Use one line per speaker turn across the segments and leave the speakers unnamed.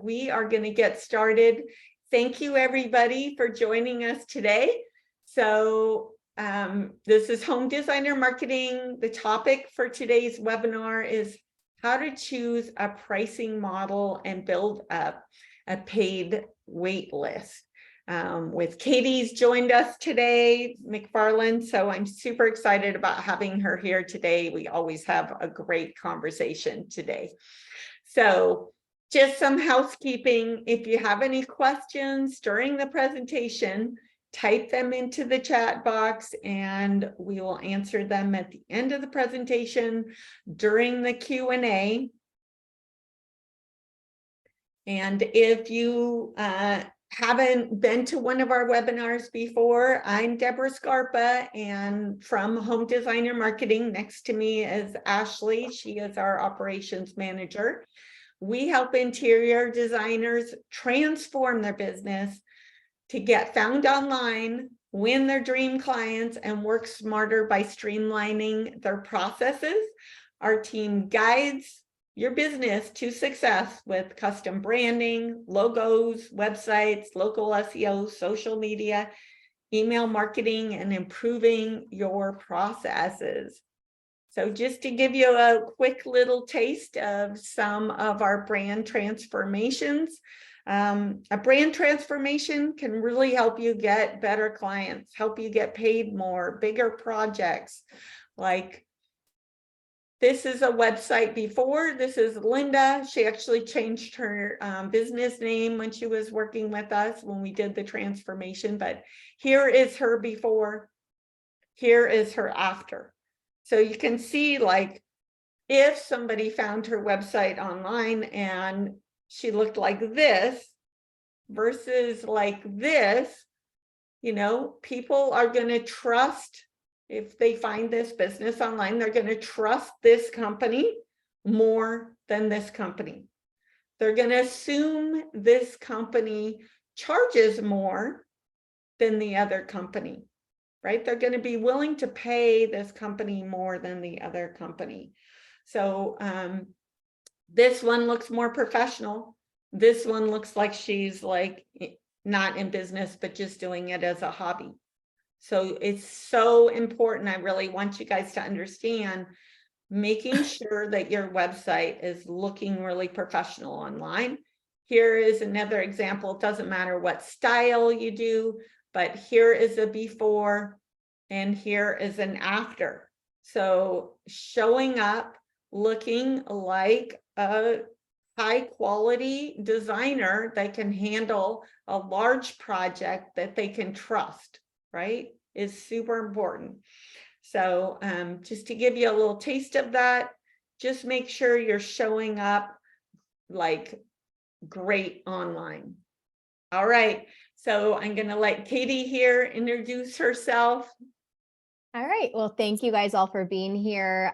we are going to get started. Thank you, everybody, for joining us today. So this is Home Designer Marketing. The topic for today's webinar is how to choose a pricing model and build up a paid wait list. With Katie's joined us today, McFarlan, so I'm super excited about having her here today. We always have a great conversation today. So just some housekeeping. If you have any questions during the presentation, type them into the chat box and we will answer them at the end of the presentation during the Q&A. And if you haven't been to one of our webinars before, I'm Debra Scarpa, and from Home Designer Marketing. Next to me is Ashley. She is our operations manager. We help interior designers transform their business to get found online, win their dream clients, and work smarter by streamlining their processes. Our team guides your business to success with custom branding, logos, websites, local SEO, social media, email marketing, and improving your processes. So just to give you a quick little taste of some of our brand transformations, a brand transformation can really help you get better clients, help you get paid more, bigger projects. Like this is a website before. This is Linda. She actually changed her business name when she was working with us when we did the transformation, but here is her before, here is her after. So you can see, like, if somebody found her website online and she looked like this versus like this, you know, people are going to trust. If they find this business online, they're going to trust this company more than this company. They're going to assume this company charges more than the other company, right? They're going to be willing to pay this company more than the other company. So this one looks more professional. This one looks like she's like not in business, but just doing it as a hobby. So it's so important. I really want you guys to understand making sure that your website is looking really professional online. Here is another example. It doesn't matter what style you do, but here is a before and here is an after. So showing up looking like a high quality designer that can handle a large project that they can trust, right, is super important. So just to give you a little taste of that, just make sure you're showing up like great online. All right, so I'm going to let Katie here introduce herself.
All right, well, thank you guys all for being here.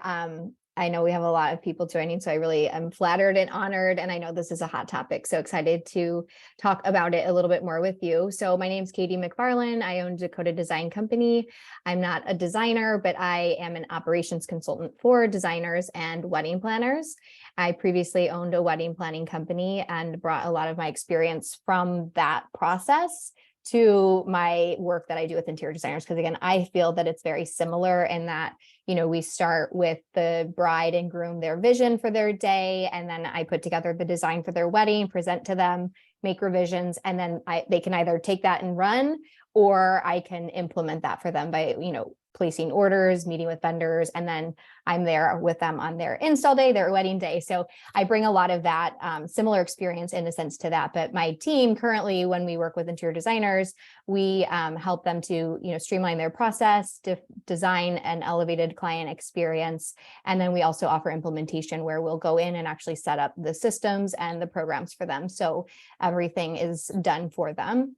I know we have a lot of people joining, so I really am flattered and honored, and I know this is a hot topic, so excited to talk about it a little bit more with you. So my name's Katie McFarlan. I own Dakota Design Company. I'm not a designer, but I am an operations consultant for designers and wedding planners. I previously owned a wedding planning company and brought a lot of my experience from that process to my work that I do with interior designers. Because again, I feel that it's very similar in that, you know, we start with the bride and groom, their vision for their day, and then I put together the design for their wedding, present to them, make revisions, and then they can either take that and run, or I can implement that for them by, you know, placing orders, meeting with vendors, and then I'm there with them on their install day, their wedding day. So I bring a lot of that similar experience in a sense to that. But my team currently, when we work with interior designers, we help them to, you know, streamline their process, to design an elevated client experience. And then we also offer implementation where we'll go in and actually set up the systems and the programs for them. So everything is done for them.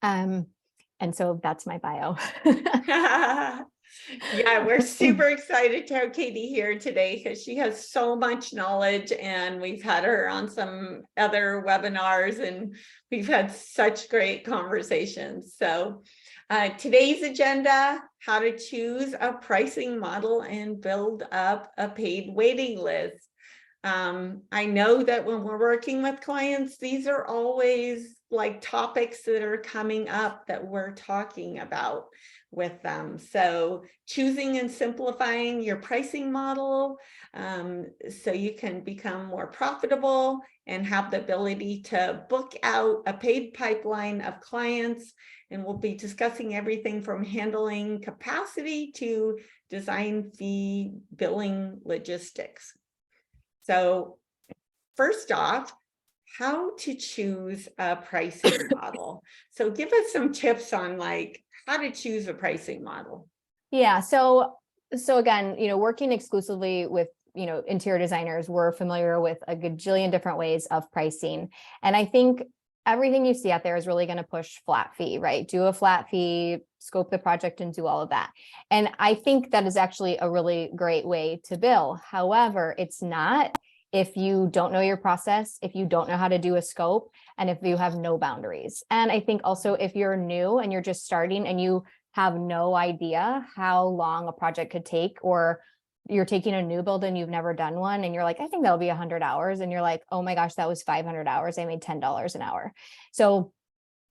And so that's my bio.
Yeah, we're super excited to have Katie here today because she has so much knowledge, and we've had her on some other webinars and we've had such great conversations. So today's agenda, how to choose a pricing model and build up a paid waiting list. I know that when we're working with clients, these are always like topics that are coming up that we're talking about with them. So choosing and simplifying your pricing model, so you can become more profitable and have the ability to book out a paid pipeline of clients. And we'll be discussing everything from handling capacity to design fee billing logistics. So first off, how to choose a pricing model. So give us some tips on like how to choose a pricing model.
Yeah. So again, working exclusively with, interior designers, we're familiar with a gajillion different ways of pricing. And I think everything you see out there is really going to push flat fee, right? Do a flat fee, scope the project, and do all of that. And I think that is actually a really great way to bill. However, it's not if you don't know your process, if you don't know how to do a scope, and if you have no boundaries. And I think also if you're new and you're just starting and you have no idea how long a project could take, or you're taking a new build and you've never done one and you're like, I think that'll be 100 hours. And you're like, oh my gosh, that was 500 hours. I made $10 an hour. So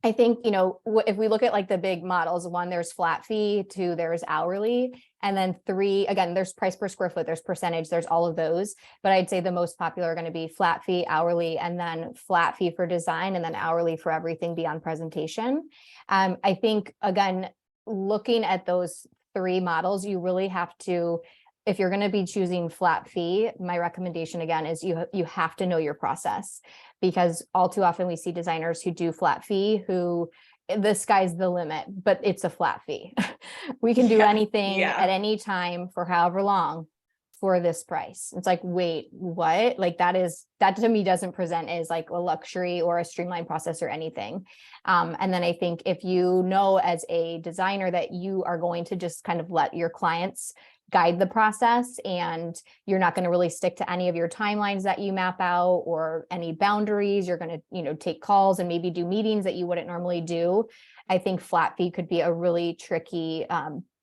I think, if we look at like the big models, one, there's flat fee, two, there's hourly, and then three, again, there's price per square foot, there's percentage, there's all of those. But I'd say the most popular are going to be flat fee, hourly, and then flat fee for design, and then hourly for everything beyond presentation. I think, again, looking at those three models, you really have to, if you're going to be choosing flat fee, my recommendation again is you have to know your process, because all too often we see designers who do flat fee who the sky's the limit, but it's a flat fee. We can do anything at any time for however long for this price. It's like, wait, what? Like that to me doesn't present as like a luxury or a streamlined process or anything. And then I think if you know as a designer that you are going to just kind of let your clients guide the process, and you're not going to really stick to any of your timelines that you map out or any boundaries, you're going to, take calls and maybe do meetings that you wouldn't normally do. I think flat fee could be a really tricky,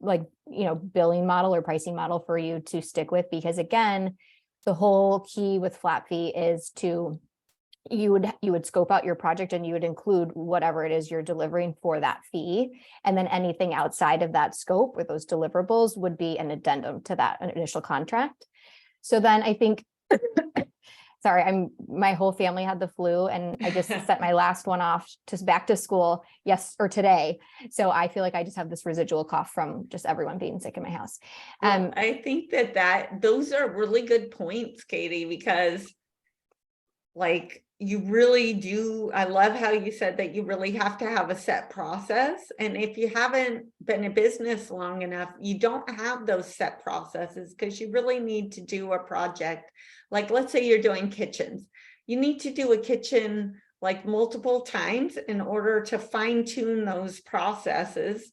billing model or pricing model for you to stick with, because again, the whole key with flat fee is you would scope out your project and you would include whatever it is you're delivering for that fee. And then anything outside of that scope or those deliverables would be an addendum to that initial contract. So then I think, sorry, my whole family had the flu and I just set my last one off just back to school today. So I feel like I just have this residual cough from just everyone being sick in my house.
Well, I think that those are really good points, Katie, because like you really do. I love how you said that you really have to have a set process. And if you haven't been in business long enough, you don't have those set processes, because you really need to do a project. Like, let's say you're doing kitchens. You need to do a kitchen like multiple times in order to fine tune those processes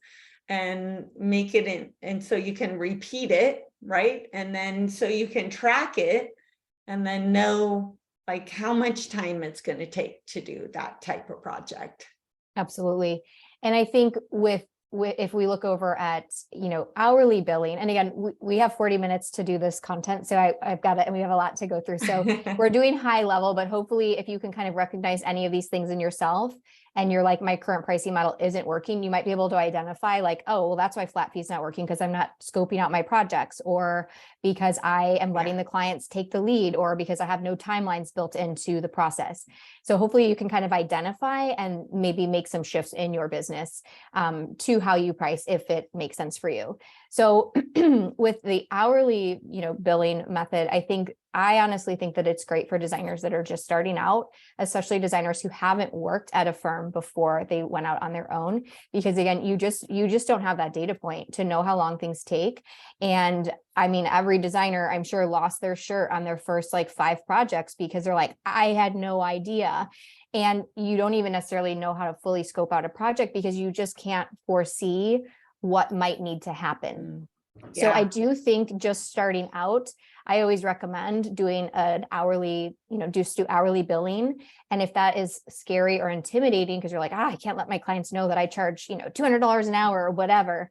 and make it in. And so you can repeat it, right? And then so you can track it and then know like how much time it's going to take to do that type of project.
Absolutely. And I think if we look over at, hourly billing, and again, we have 40 minutes to do this content. So I've got it, and we have a lot to go through. So we're doing high level, but hopefully if you can kind of recognize any of these things in yourself and you're like, my current pricing model isn't working, you might be able to identify like, oh, well, that's why flat fee is not working, because I'm not scoping out my projects, or because I am letting the clients take the lead, or because I have no timelines built into the process. So hopefully you can kind of identify and maybe make some shifts in your business to how you price, if it makes sense for you. So with the hourly, billing method, I honestly think that it's great for designers that are just starting out, especially designers who haven't worked at a firm before they went out on their own, because again, you just don't have that data point to know how long things take. And I mean, every designer, I'm sure, lost their shirt on their first like 5 projects because they're like, I had no idea. And you don't even necessarily know how to fully scope out a project because you just can't foresee what might need to happen. So I do think just starting out, I always recommend doing an hourly, just do hourly billing. And if that is scary or intimidating, because you're like, I can't let my clients know that I charge, $200 an hour or whatever.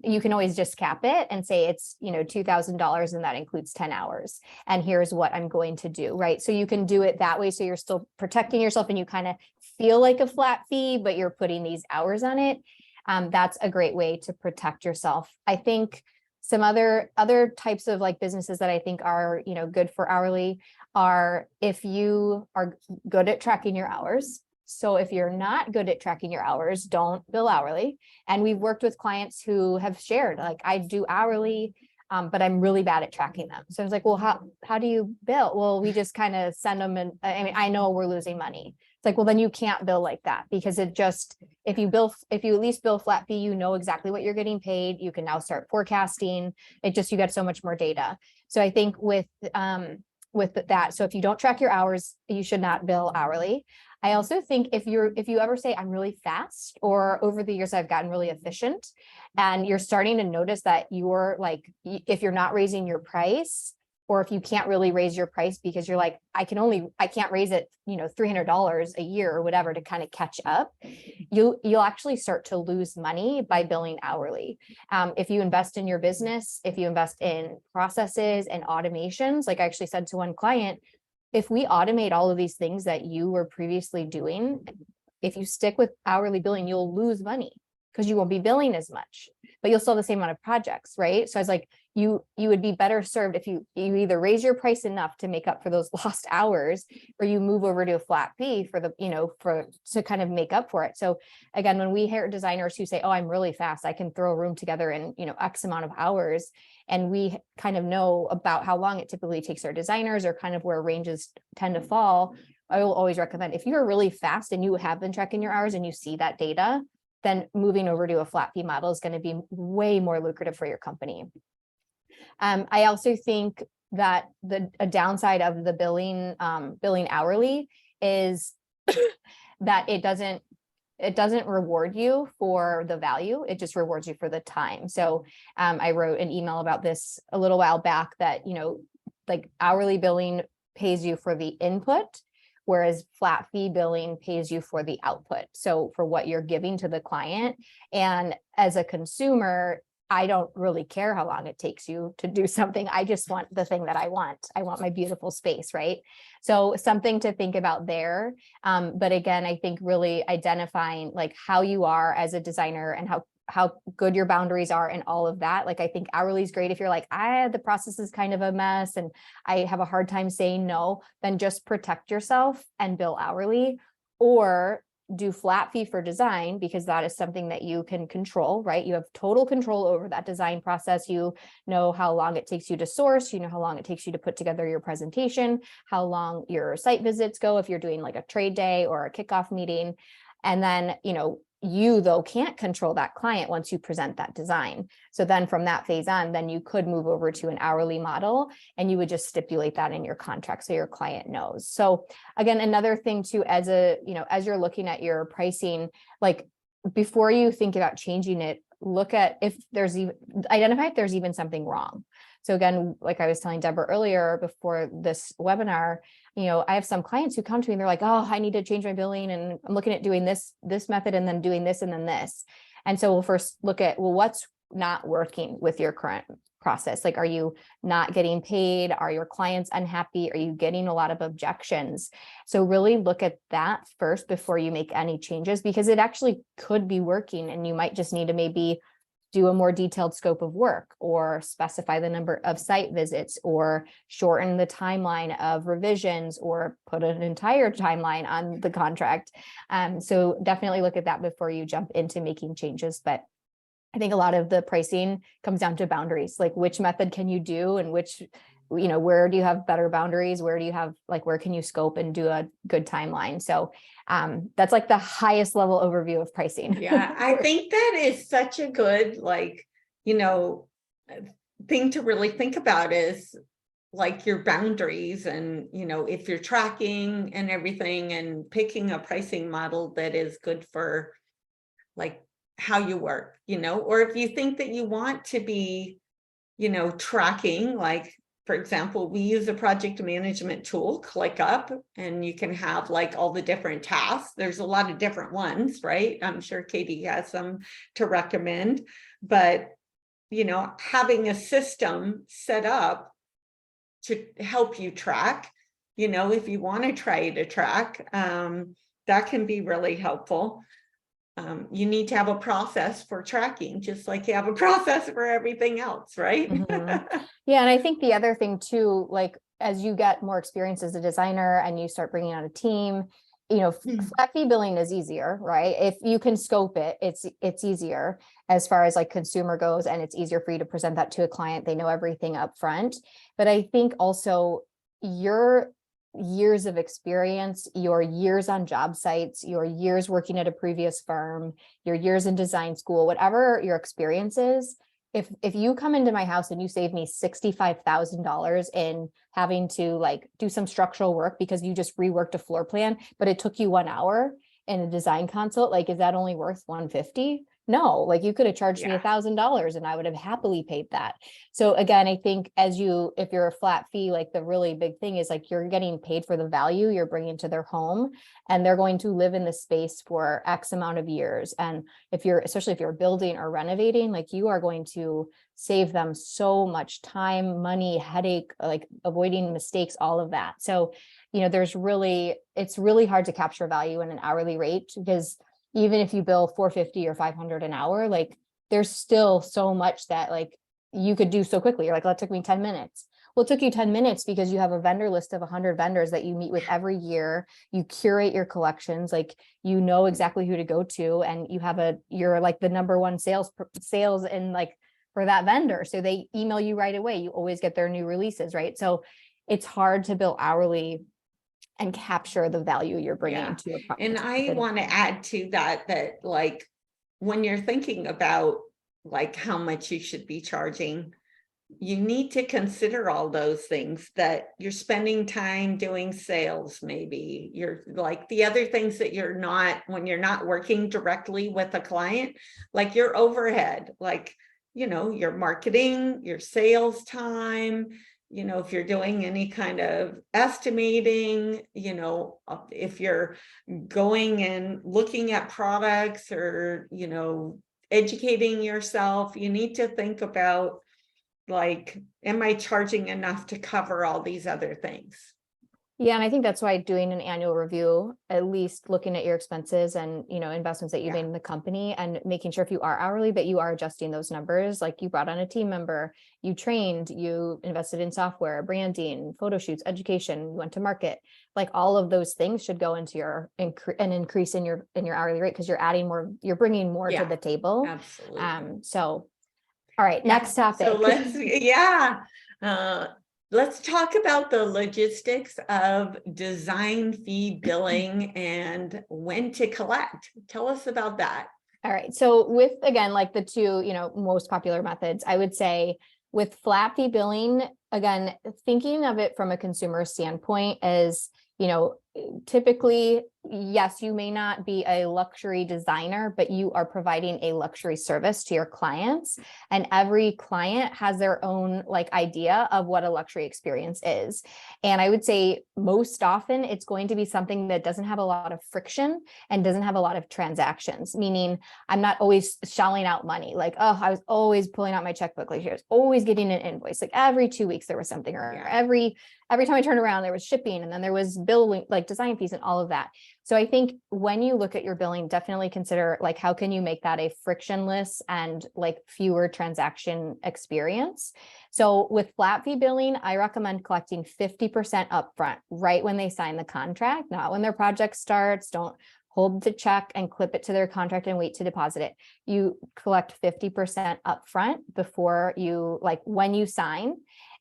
you can always just cap it and say it's, $2,000 and that includes 10 hours. And here's what I'm going to do, right? So you can do it that way. So you're still protecting yourself and you kind of feel like a flat fee, but you're putting these hours on it. That's a great way to protect yourself. I think some other types of like businesses that I think are, good for hourly are if you are good at tracking your hours. So if you're not good at tracking your hours, don't bill hourly. And we've worked with clients who have shared, like, I do hourly, but I'm really bad at tracking them. So I was like, well, how do you bill? Well, we just kind of send them, and I mean, I know we're losing money. It's like, well, then you can't bill like that, because if you at least bill flat fee, you know exactly what you're getting paid. You can now start forecasting. You get so much more data. So I think with that, so if you don't track your hours, you should not bill hourly. I also think if you ever say I'm really fast, or over the years I've gotten really efficient, and you're starting to notice that you're like, if you're not raising your price, or if you can't really raise your price because you're like, I can't raise it, $300 a year or whatever to kind of catch up, you'll actually start to lose money by billing hourly. If you invest in your business, if you invest in processes and automations, like I actually said to one client, if we automate all of these things that you were previously doing, if you stick with hourly billing, you'll lose money because you won't be billing as much, but you'll still have the same amount of projects, right? So I was like, you would be better served if you either raise your price enough to make up for those lost hours, or you move over to a flat fee to kind of make up for it. So again, when we hear designers who say, oh, I'm really fast, I can throw a room together in, X amount of hours, and we kind of know about how long it typically takes our designers, or kind of where ranges tend to fall, I will always recommend, if you're really fast and you have been tracking your hours and you see that data, then moving over to a flat fee model is going to be way more lucrative for your company. I also think that a downside of the billing hourly is that it doesn't reward you for the value. It just rewards you for the time. So I wrote an email about this a little while back that, like, hourly billing pays you for the input, whereas flat fee billing pays you for the output. So for what you're giving to the client. And as a consumer, I don't really care how long it takes you to do something. I just want the thing that I want. I want my beautiful space, right? So something to think about there. But again, I think really identifying like how you are as a designer and how good your boundaries are and all of that. Like, I think hourly is great if you're like, the process is kind of a mess and I have a hard time saying no, then just protect yourself and bill hourly, or do flat fee for design, because that is something that you can control, right? You have total control over that design process. You know how long it takes you to source, you know how long it takes you to put together your presentation, how long your site visits go if you're doing like a trade day or a kickoff meeting. And then, you though can't control that client once you present that design. So then from that phase on, then you could move over to an hourly model, and you would just stipulate that in your contract so your client knows. So again, another thing too, as you're looking at your pricing, like before you think about changing it, look at identify if there's even something wrong. So again, like I was telling Debra earlier before this webinar, I have some clients who come to me and they're like, oh, I need to change my billing, and I'm looking at doing this method and then doing this and then this. And so we'll first look at, well, what's not working with your current process? Like, are you not getting paid? Are your clients unhappy? Are you getting a lot of objections? So really look at that first before you make any changes, because it actually could be working and you might just need to maybe do a more detailed scope of work, or specify the number of site visits, or shorten the timeline of revisions, or put an entire timeline on the contract. So definitely look at that before you jump into making changes. But I think a lot of the pricing comes down to boundaries, like which method can you do, and which, where do you have better boundaries? Where do you have, like, where can you scope and do a good timeline? So that's like the highest level overview of pricing.
Yeah, I think that is such a good, thing to really think about, is like your boundaries, and, if you're tracking and everything, and picking a pricing model that is good for like how you work, or if you think that you want to be, tracking like for example, we use a project management tool, ClickUp, and you can have like all the different tasks. There's a lot of different ones, right? I'm sure Katie has some to recommend, but you know, having a system set up to help you track, you know, if you want to try to track, that can be really helpful. You need to have a process for tracking, just like you have a process for everything else, right?
Yeah, and I think the other thing too, like as you get more experience as a designer and you start bringing on a team, you know, flat fee billing is easier, right? If you can scope it, it's easier as far as like consumer goes, and it's easier for you to present that to a client. They know everything up front. But I think also your years of experience, your years on job sites, your years working at a previous firm, your years in design school, whatever your experience is, if you come into my house and you save me $65,000 in having to like do some structural work because you just reworked a floor plan, but it took you 1 hour in a design consult, like, is that only worth $150? No, like you could have charged me $1,000 and I would have happily paid that. So again, I think if you're a flat fee, like the really big thing is like you're getting paid for the value you're bringing to their home, and they're going to live in the space for X amount of years. And especially if you're building or renovating, like you are going to save them so much time, money, headache, like avoiding mistakes, all of that. So, you know, it's really hard to capture value in an hourly rate, because even if you bill $450 or $500 an hour, like there's still so much that like you could do so quickly. You're like, well, it took me 10 minutes. Well, it took you 10 minutes because you have a vendor list of 100 vendors that you meet with every year. You curate your collections, like you know exactly who to go to, and you're like the number one sales in like for that vendor. So they email you right away. You always get their new releases, right? So it's hard to bill hourly and capture the value you're bringing to a project.
And I want to add to that like when you're thinking about like how much you should be charging, you need to consider all those things, that you're spending time doing sales. Maybe you're like the other things that when you're not working directly with a client, like your overhead, like, you know, your marketing, your sales time, you know, if you're doing any kind of estimating, you know, if you're going and looking at products or, you know, educating yourself, you need to think about like, am I charging enough to cover all these other things?
Yeah, and I think that's why doing an annual review, at least looking at your expenses and, you know, investments that you made in the company, and making sure if you are hourly, but you are adjusting those numbers, like you brought on a team member, you trained, you invested in software, branding, photo shoots, education, you went to market, like all of those things should go into an increase in your hourly rate, because you're adding more, you're bringing more to the table.
Absolutely.
So, all right, next topic.
So let's talk about the logistics of design fee billing and when to collect. Tell us about that.
All right. So with, again, like the two, you know, most popular methods, I would say with flat fee billing, again, thinking of it from a consumer standpoint is, you know, typically, yes, you may not be a luxury designer, but you are providing a luxury service to your clients. And every client has their own like idea of what a luxury experience is. And I would say most often it's going to be something that doesn't have a lot of friction and doesn't have a lot of transactions, meaning I'm not always shelling out money. Like, oh, I was always pulling out my checkbook. Like, here's always getting an invoice. Like every 2 weeks there was something, or every time I turned around, there was shipping, and then there was billing, like design fees and all of that. So I think when you look at your billing, definitely consider like, how can you make that a frictionless and like fewer transaction experience? So with flat fee billing, I recommend collecting 50% upfront, right when they sign the contract, not when their project starts. Don't hold the check and clip it to their contract and wait to deposit it. You collect 50% upfront before you, like when you sign,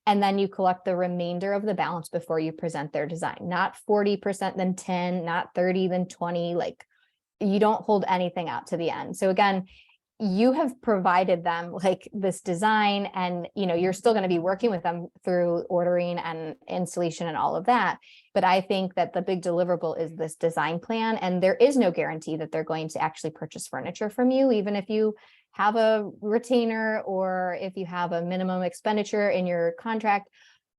and then you collect the remainder of the balance before you present their design. Not 40%, then 10, not 30, then 20. Like you don't hold anything out to the end. So again, you have provided them like this design, and you know, you're still going to be working with them through ordering and installation and all of that. But I think that the big deliverable is this design plan, and there is no guarantee that they're going to actually purchase furniture from you, even if you have a retainer or if you have a minimum expenditure in your contract.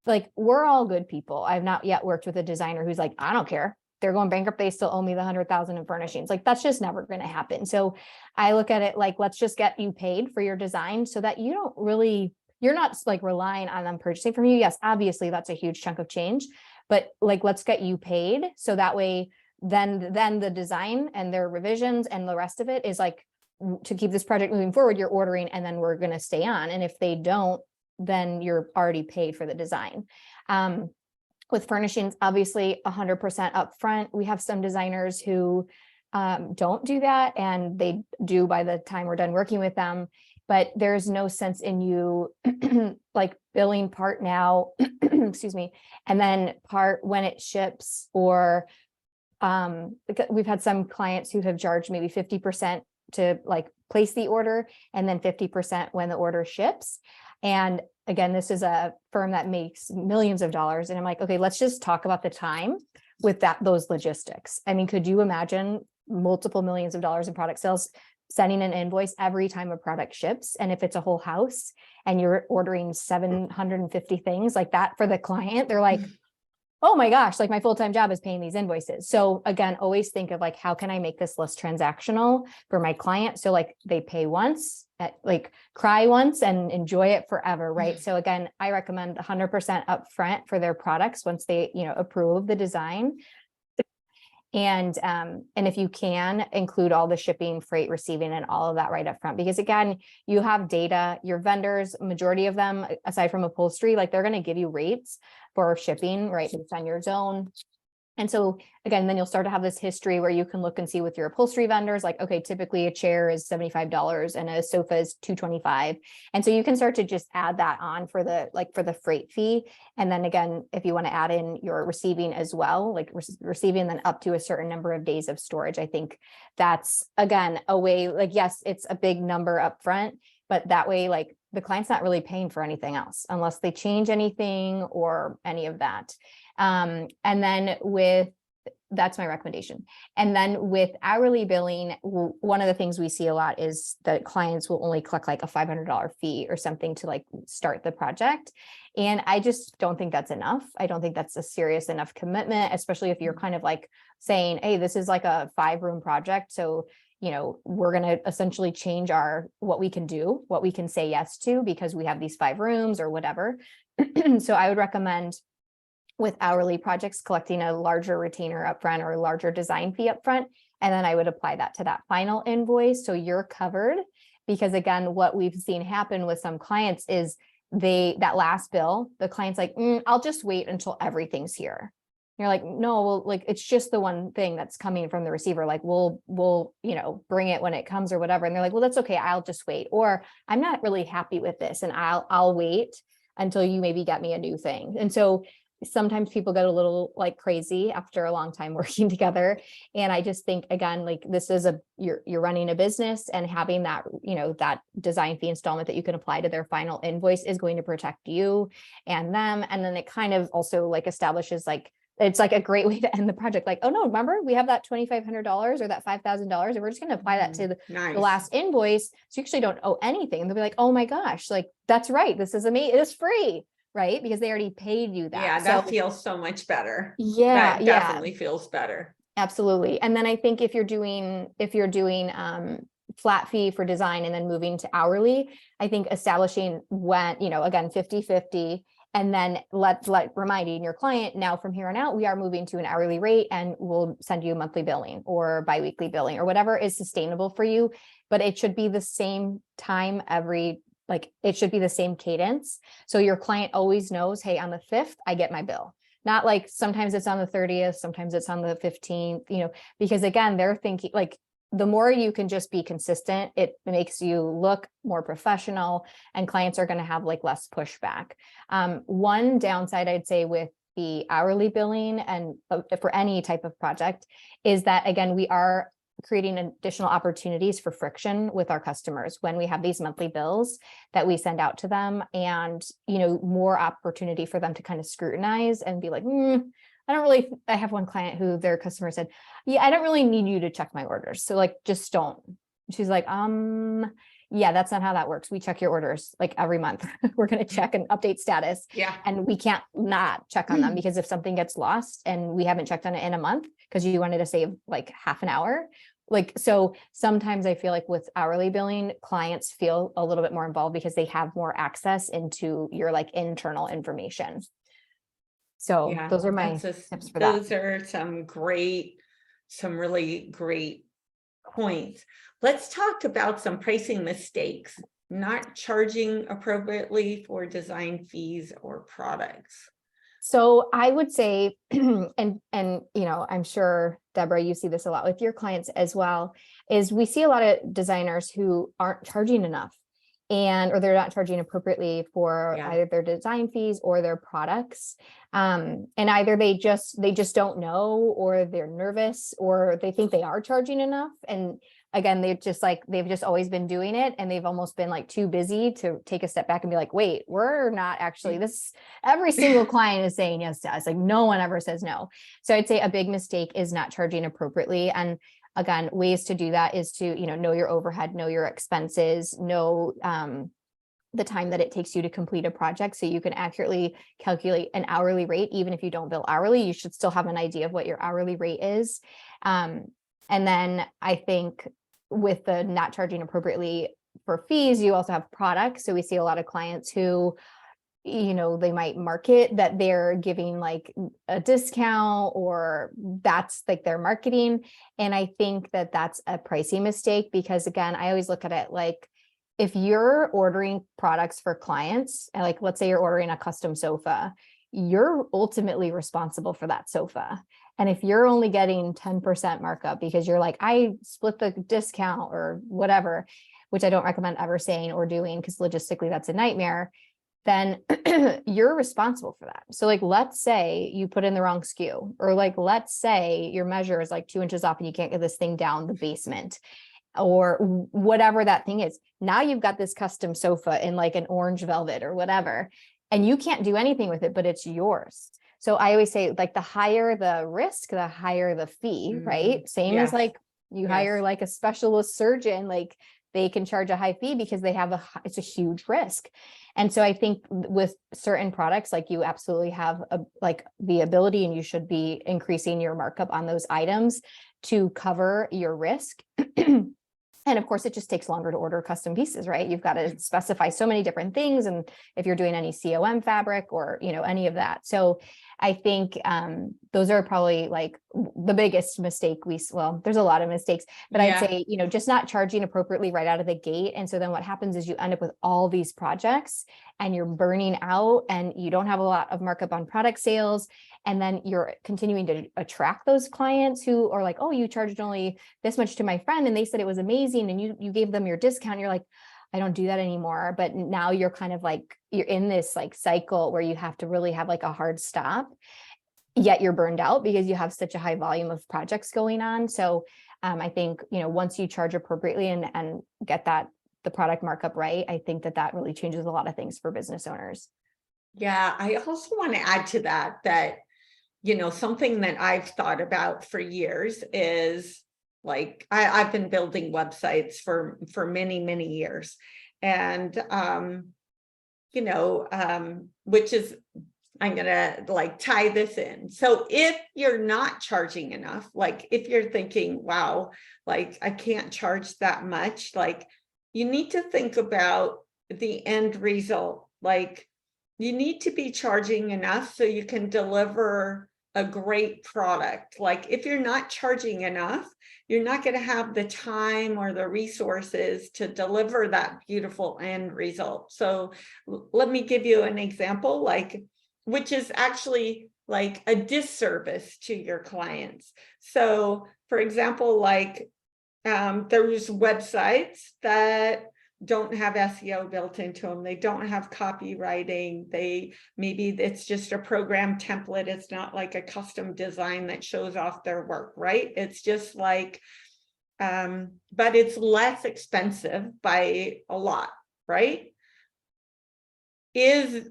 like, we're all good people. I've not yet worked with a designer who's like, I don't care. They're going bankrupt. They still owe me the 100,000 in furnishings. Like, that's just never going to happen. So I look at it like, let's just get you paid for your design so that you're not like relying on them purchasing from you. Yes, obviously that's a huge chunk of change, but like, let's get you paid. So that way, then the design and their revisions and the rest of it is like, to keep this project moving forward, you're ordering, and then we're going to stay on. And if they don't, then you're already paid for the design. With furnishings, obviously 100% upfront. We have some designers who don't do that, and they do by the time we're done working with them. But there's no sense in you like billing part now, excuse me, and then part when it ships. Or we've had some clients who have charged maybe 50% to like place the order, and then 50% when the order ships. And again, this is a firm that makes millions of dollars. And I'm like, okay, let's just talk about the time with those logistics. I mean, could you imagine multiple millions of dollars in product sales, sending an invoice every time a product ships? And if it's a whole house and you're ordering 750 things like that for the client, they're like, oh my gosh, like my full-time job is paying these invoices. So again, always think of like, how can I make this less transactional for my client? So like they pay once, like cry once and enjoy it forever, right? So again, I recommend 100% upfront for their products once they, approve the design. And if you can, include all the shipping, freight, receiving, and all of that right up front, because again, you have data, your vendors, majority of them, aside from upholstery, like they're going to give you rates for shipping, right, based on your zone. And so again, then you'll start to have this history where you can look and see with your upholstery vendors, like, okay, typically a chair is $75 and a sofa is $225. And so you can start to just add that on for the freight fee. And then again, if you want to add in your receiving as well, like receiving then up to a certain number of days of storage, I think that's again, a way, like, yes, it's a big number up front, but that way, like the client's not really paying for anything else unless they change anything or any of that. And then that's my recommendation. And then with hourly billing, one of the things we see a lot is that clients will only collect like a $500 fee or something to like start the project. And I just don't think that's enough. I don't think that's a serious enough commitment, especially if you're kind of like saying, hey, this is like a 5-room project. So, we're going to essentially change what we can do, what we can say yes to, because we have these 5 rooms or whatever. So I would recommend with hourly projects, collecting a larger retainer upfront or a larger design fee upfront. And then I would apply that to that final invoice. So you're covered, because again, what we've seen happen with some clients is that last bill, the client's like, I'll just wait until everything's here. You're like, no, well, like, it's just the one thing that's coming from the receiver. Like, we'll, bring it when it comes or whatever. And they're like, well, that's okay. I'll just wait. Or I'm not really happy with this, and I'll wait until you maybe get me a new thing. And so sometimes people get a little like crazy after a long time working together. And I just think, again, like this is you're running a business, and having that, that design fee installment that you can apply to their final invoice is going to protect you and them. And then it kind of also like establishes like, it's like a great way to end the project. Like, oh no, remember we have that $2,500 or that $5,000, and we're just going to apply that to the last invoice. So you actually don't owe anything. And they'll be like, oh my gosh, like, that's right. This is amazing. It is free. Right? Because they already paid you that.
Yeah, that feels so much better.
Yeah.
That definitely feels better.
Absolutely. And then I think if you're doing flat fee for design and then moving to hourly, I think establishing when, again, 50-50, and then reminding your client, now from here on out, we are moving to an hourly rate, and we'll send you monthly billing or biweekly billing or whatever is sustainable for you. But it should be the same time it should be the same cadence. So your client always knows, hey, on the 5th, I get my bill. Not like sometimes it's on the 30th, sometimes it's on the 15th, because again, they're thinking like, the more you can just be consistent, it makes you look more professional, and clients are going to have like less pushback. One downside I'd say with the hourly billing and for any type of project is that, again, we are creating additional opportunities for friction with our customers when we have these monthly bills that we send out to them, and, more opportunity for them to kind of scrutinize and be like, I have one client who their customer said, yeah, I don't really need you to check my orders. So like, just don't. She's like, yeah, that's not how that works. We check your orders like every month. We're going to check and update status.
Yeah.
And we can't not check on them because if something gets lost and we haven't checked on it in a month because you wanted to save like half an hour, like, so sometimes I feel like with hourly billing, clients feel a little bit more involved because they have more access into your like internal information. So
Yeah,
those are my tips for that.
those are some really great points. Let's talk about some pricing mistakes, not charging appropriately for design fees or products.
So I would say, and you know, I'm sure, Debra, you see this a lot with your clients as well, is we see a lot of designers who aren't charging enough or they're not charging appropriately for either their design fees or their products. And either they just don't know, or they're nervous, or they think they are charging enough. And again, they've just always been doing it, and they've almost been like too busy to take a step back and be like, wait, we're not actually this. Every single client is saying yes to us. Like no one ever says no. So I'd say a big mistake is not charging appropriately. And again, ways to do that is to, know your overhead, know your expenses, know the time that it takes you to complete a project, so you can accurately calculate an hourly rate. Even if you don't bill hourly, you should still have an idea of what your hourly rate is. And then I think with the not charging appropriately for fees, you also have products. So we see a lot of clients who, they might market that they're giving like a discount, or that's like their marketing. And I think that that's a pricing mistake, because again, I always look at it like, if you're ordering products for clients, and like, let's say you're ordering a custom sofa, you're ultimately responsible for that sofa. And if you're only getting 10% markup because you're like, I split the discount or whatever, which I don't recommend ever saying or doing, because logistically that's a nightmare, then you're responsible for that. So like, let's say you put in the wrong SKU, or like, let's say your measure is like 2 inches off and you can't get this thing down the basement, or whatever that thing is. Now you've got this custom sofa in like an orange velvet or whatever, and you can't do anything with it, but it's yours. So I always say, like, the higher the risk, the higher the fee, right? Same as like you hire like a specialist surgeon, like they can charge a high fee because they have it's a huge risk. And so I think with certain products, like, you absolutely have the ability, and you should be increasing your markup on those items to cover your risk. And of course, it just takes longer to order custom pieces, right? You've got to specify so many different things. And if you're doing any COM fabric or, any of that. So I think those are probably like the biggest mistake there's a lot of mistakes, but I'd say, just not charging appropriately right out of the gate. And so then what happens is you end up with all these projects and you're burning out, and you don't have a lot of markup on product sales. And then you're continuing to attract those clients who are like, oh, you charged only this much to my friend and they said it was amazing, and you gave them your discount. You're like, I don't do that anymore. But now you're kind of like, you're in this like cycle where you have to really have like a hard stop, yet you're burned out because you have such a high volume of projects going on. So I think, once you charge appropriately and get the product markup right, I think that really changes a lot of things for business owners.
Yeah, I also want to add to that, something that I've thought about for years is, like, I've been building websites for many, many years. And, which is, I'm going to like tie this in. So if you're not charging enough, like if you're thinking, wow, like I can't charge that much, like you need to think about the end result. Like, you need to be charging enough so you can deliver a great product. Like, if you're not charging enough, you're not going to have the time or the resources to deliver that beautiful end result. So let me give you an example, which is actually like a disservice to your clients. So for example, there's websites that don't have SEO built into them. They don't have copywriting. Maybe it's just a program template. It's not like a custom design that shows off their work, right? It's just like, but it's less expensive by a lot, right? Is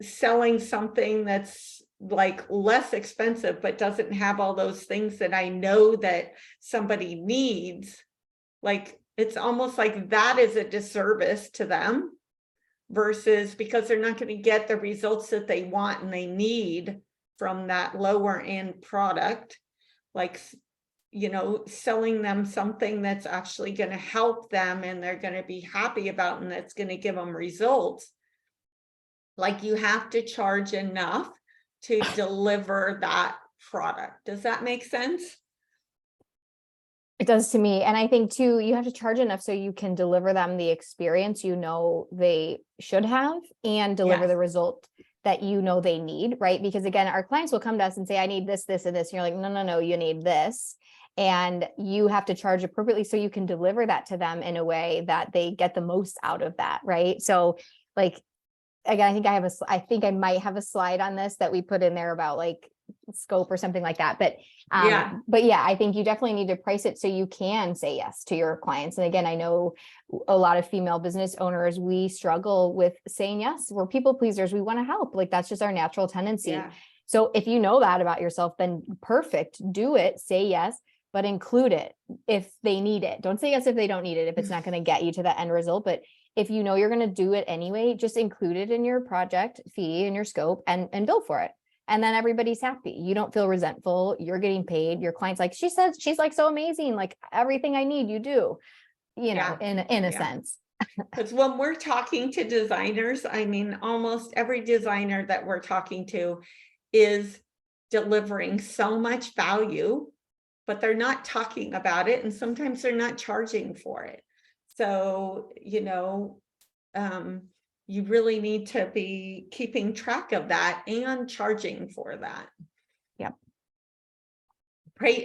selling something that's like less expensive, but doesn't have all those things that I know that somebody needs, like, it's almost like that is a disservice to them versus because they're not going to get the results that they want and they need from that lower end product, like, you know, selling them something that's actually going to help them and they're going to be happy about and that's going to give them results. Like you have to charge enough to deliver that product. Does that make sense?
It does to me. And I think too, you have to charge enough so you can deliver them the experience you know they should have and deliver
Yes.
the result that you know they need, right? Because again, our clients will come to us and say, I need this, this, and this. And you're like, no, no, no, you need this. And you have to charge appropriately so you can deliver that to them in a way that they get the most out of that, right? So like, again, I think I might have a slide on this that we put in there about like scope or something like that. But yeah, I think you definitely need to price it so you can say yes to your clients. And again, I know a lot of female business owners, we struggle with saying yes. We're people pleasers. We want to help. Like that's just our natural tendency.
Yeah.
So if you know that about yourself, then perfect, do it, say yes, but include it if they need it. Don't say yes if they don't need it, if it's not going to get you to that end result. But if you know you're going to do it anyway, just include it in your project fee and your scope and bill for it. And then everybody's happy. You don't feel resentful. You're getting paid. Your client's like, she says she's like so amazing. Like everything I need, you do, you know, in a sense.
Because when we're talking to designers, I mean, almost every designer that we're talking to is delivering so much value, but they're not talking about it. And sometimes they're not charging for it. So, you know, you really need to be keeping track of that and charging for that.
Yep.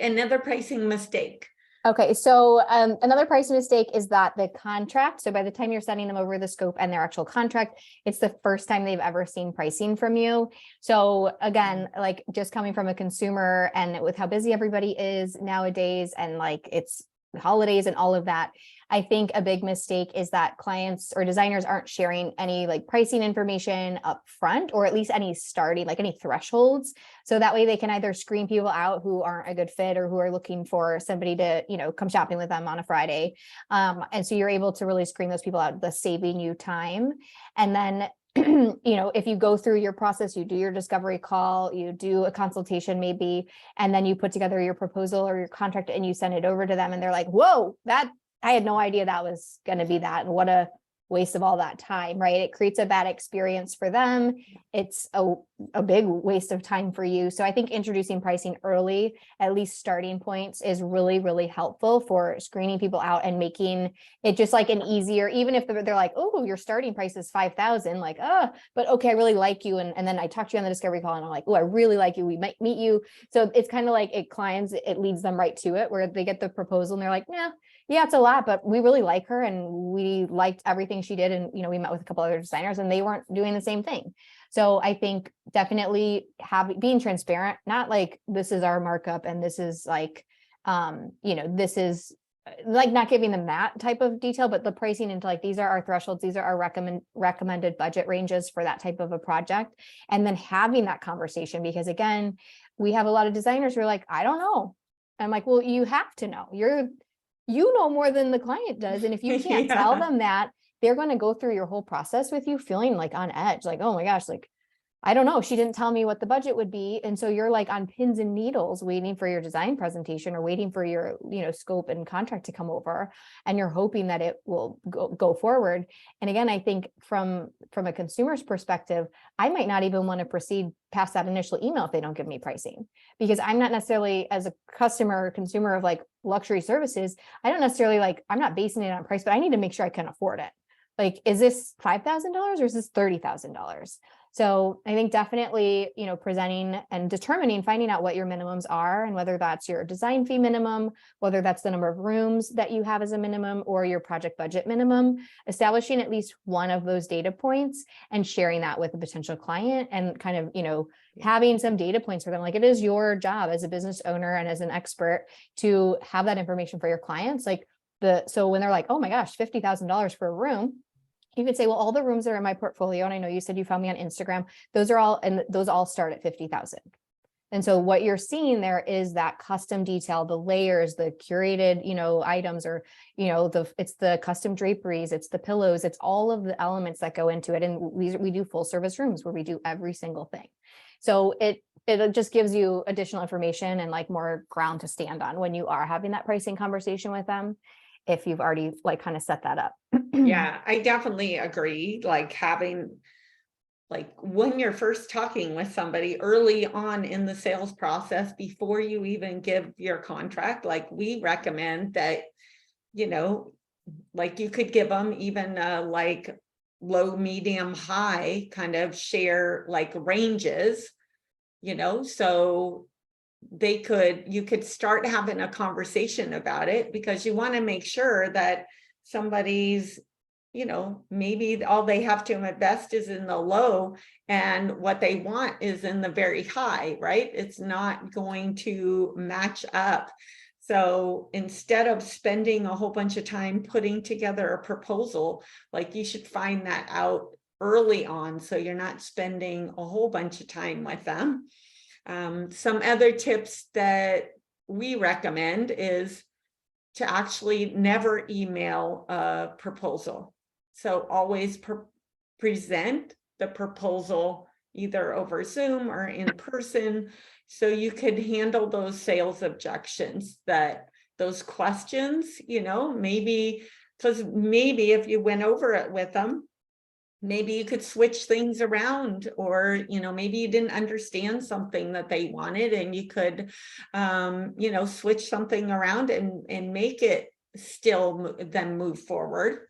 Another pricing mistake.
Okay, so another pricing mistake is that the contract, so by the time you're sending them over the scope and their actual contract, it's the first time they've ever seen pricing from you. So again, like just coming from a consumer and with how busy everybody is nowadays and like it's holidays and all of that, I think a big mistake is that clients or designers aren't sharing any like pricing information up front, or at least any starting, like any thresholds. So that way they can either screen people out who aren't a good fit or who are looking for somebody to, you know, come shopping with them on a Friday. And so you're able to really screen those people out, thus saving you time. And then you know, if you go through your process, you do your discovery call, you do a consultation maybe, and then you put together your proposal or your contract and you send it over to them and they're like, whoa, that I had no idea that was going to be that. And what a waste of all that time, right? It creates a bad experience for them. It's a big waste of time for you. So I think introducing pricing early, at least starting points, is really, really helpful for screening people out and making it just like an easier, even if they're like, oh, your starting price is 5,000, like, but okay, I really like you. And then I talk to you on the discovery call and I'm like, oh, I really like you. We might meet you. So it's kind of like it leads them right to it where they get the proposal and they're like, yeah, it's a lot, but we really like her and we liked everything she did. And, you know, we met with a couple other designers and they weren't doing the same thing. So I think definitely being transparent, not like this is our markup and this is like, you know, this is like not giving them that type of detail, but the pricing into like, these are our thresholds, these are our recommended budget ranges for that type of a project. And then having that conversation, because again, we have a lot of designers who are like, I don't know. I'm like, well, you have to know. You know more than the client does. And if you can't tell them that, they're going to go through your whole process with you feeling like on edge, like, oh my gosh, like, I don't know, she didn't tell me what the budget would be. And so you're like on pins and needles waiting for your design presentation or waiting for your, you know, scope and contract to come over. And you're hoping that it will go forward. And again, I think from a consumer's perspective, I might not even want to proceed past that initial email if they don't give me pricing, because I'm not necessarily, as a customer or consumer of like luxury services, I don't necessarily like, I'm not basing it on price, but I need to make sure I can afford it. Like, is this $5,000 or is this $30,000? So I think definitely, you know, presenting and finding out what your minimums are and whether that's your design fee minimum, whether that's the number of rooms that you have as a minimum or your project budget minimum, establishing at least one of those data points and sharing that with a potential client and kind of, you know, having some data points for them. Like it is your job as a business owner and as an expert to have that information for your clients. Like so when they're like, oh my gosh, $50,000 for a room, you could say, well, all the rooms that are in my portfolio, and I know you said you found me on Instagram, those all start at 50,000. And so what you're seeing there is that custom detail, the layers, the curated, items, or, it's the custom draperies, it's the pillows, it's all of the elements that go into it. And we do full service rooms where we do every single thing. So it just gives you additional information and like more ground to stand on when you are having that pricing conversation with them, if you've already like kind of set that up.
Yeah, I definitely agree. Like having, like when you're first talking with somebody early on in the sales process, before you even give your contract, like we recommend that, like you could give them even like low, medium, high kind of share like ranges, so you could start having a conversation about it, because you want to make sure that somebody's, maybe all they have to invest is in the low, and what they want is in the very high, right? It's not going to match up. So instead of spending a whole bunch of time putting together a proposal, like you should find that out early on, so you're not spending a whole bunch of time with them. Some other tips that we recommend is to actually never email a proposal. So always present the proposal either over Zoom or in person, so you could handle those sales objections, those questions, maybe, because maybe if you went over it with them, maybe you could switch things around, or, maybe you didn't understand something that they wanted, and you could, switch something around and make it still then move forward.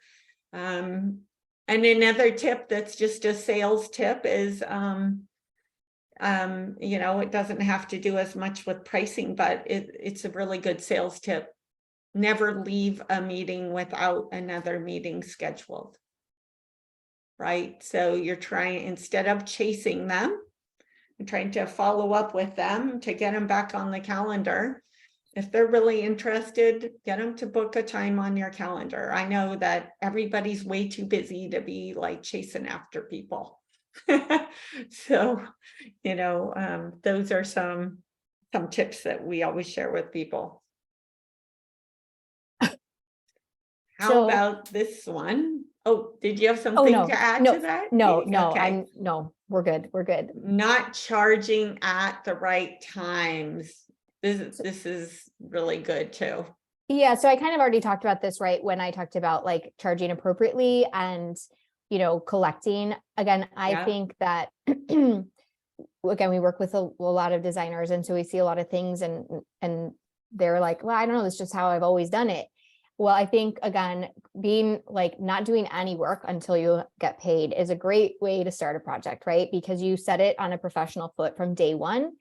And another tip that's just a sales tip is, it doesn't have to do as much with pricing, but it's a really good sales tip. Never leave a meeting without another meeting scheduled. Right? So you're trying, instead of chasing them, and trying to follow up with them to get them back on the calendar. If they're really interested, get them to book a time on your calendar. I know that everybody's way too busy to be like chasing after people. So, those are some tips that we always share with people. How about this one? Oh, did you have something to add to that?
No,
Okay.
we're good. We're good.
Not charging at the right times. This is really good too.
Yeah. So I kind of already talked about this, right? When I talked about like charging appropriately and, collecting. Again, I think that, again, we work with a lot of designers, and so we see a lot of things, and they're like, well, I don't know, that's just how I've always done it. Well, I think, again, being like not doing any work until you get paid is a great way to start a project, right? Because you set it on a professional foot from day one.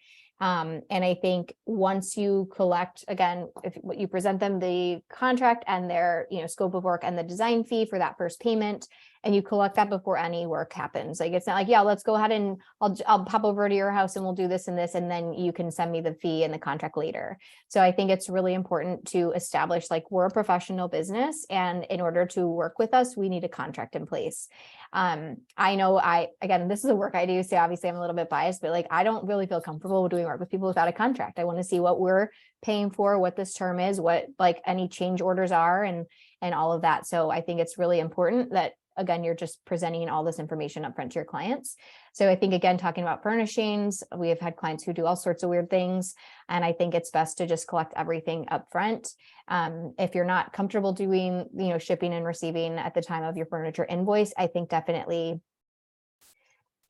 And I think once you collect, again, if you present them the contract and their, scope of work and the design fee for that first payment, and you collect that before any work happens. Like, it's not like, yeah, let's go ahead and I'll pop over to your house and we'll do this and this, and then you can send me the fee and the contract later. So I think it's really important to establish, like, we're a professional business, and in order to work with us, we need a contract in place. I know again, this is a work I do, so obviously I'm a little bit biased, but like, I don't really feel comfortable doing work with people without a contract. I want to see what we're paying for, what this term is, what like any change orders are, and all of that. So I think it's really important that, again, you're just presenting all this information up front to your clients. So I think, again, talking about furnishings, we have had clients who do all sorts of weird things, and I think it's best to just collect everything up front. If you're not comfortable doing, shipping and receiving at the time of your furniture invoice, I think definitely,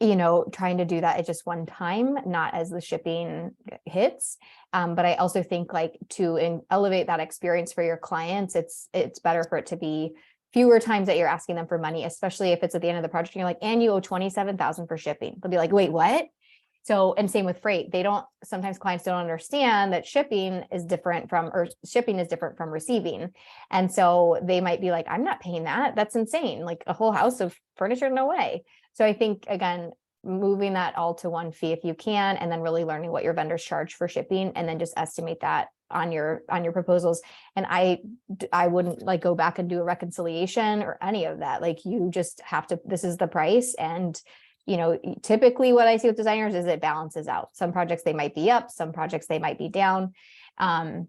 trying to do that at just one time, not as the shipping hits. But I also think, like, to elevate that experience for your clients, it's better for it to be fewer times that you're asking them for money, especially if it's at the end of the project and you're like, and you owe $27,000 for shipping. They'll be like, wait, what? So, and same with freight. Sometimes clients don't understand that shipping is different from receiving. And so they might be like, I'm not paying that. That's insane. Like a whole house of furniture, no way. So I think, again, moving that all to one fee if you can, and then really learning what your vendors charge for shipping, and then just estimate that on your proposals. And I wouldn't like go back and do a reconciliation or any of that. Like, you just have to, this is the price, and typically what I see with designers is it balances out. Some projects they might be up, some projects they might be down. And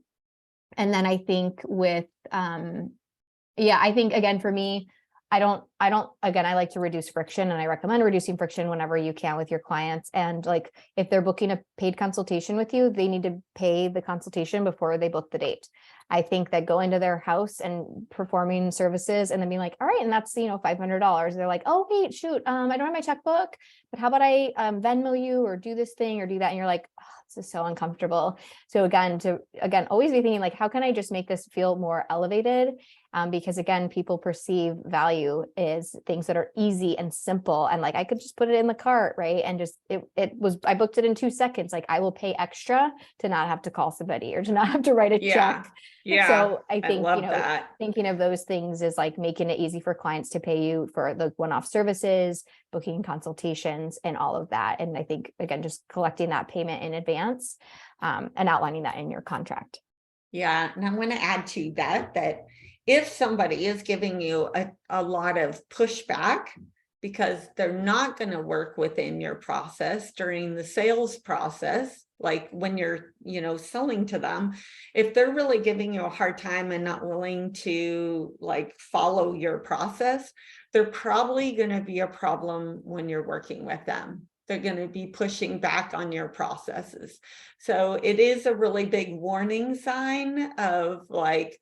then I think with, I think again, for me, again, I like to reduce friction, and I recommend reducing friction whenever you can with your clients. And like, if they're booking a paid consultation with you, they need to pay the consultation before they book the date. I think that going to their house and performing services and then being like, all right, and that's, $500. They're like, oh, wait, shoot, I don't have my checkbook, but how about I Venmo you or do this thing or do that? And you're like, oh, this is so uncomfortable. So again, always be thinking like, how can I just make this feel more elevated? Because again, people perceive value is things that are easy and simple. And like, I could just put it in the cart, right? And just, I booked it in 2 seconds. Like, I will pay extra to not have to call somebody or to not have to write a check.
Yeah.
So I think,
love that.
Thinking of those things is like making it easy for clients to pay you for the one-off services, booking consultations and all of that. And I think, again, just collecting that payment in advance and outlining that in your contract.
Yeah. And I want to add to that if somebody is giving you a lot of pushback because they're not going to work within your process during the sales process, like when you're, selling to them, if they're really giving you a hard time and not willing to like follow your process, they're probably going to be a problem when you're working with them. They're going to be pushing back on your processes. So it is a really big warning sign of like,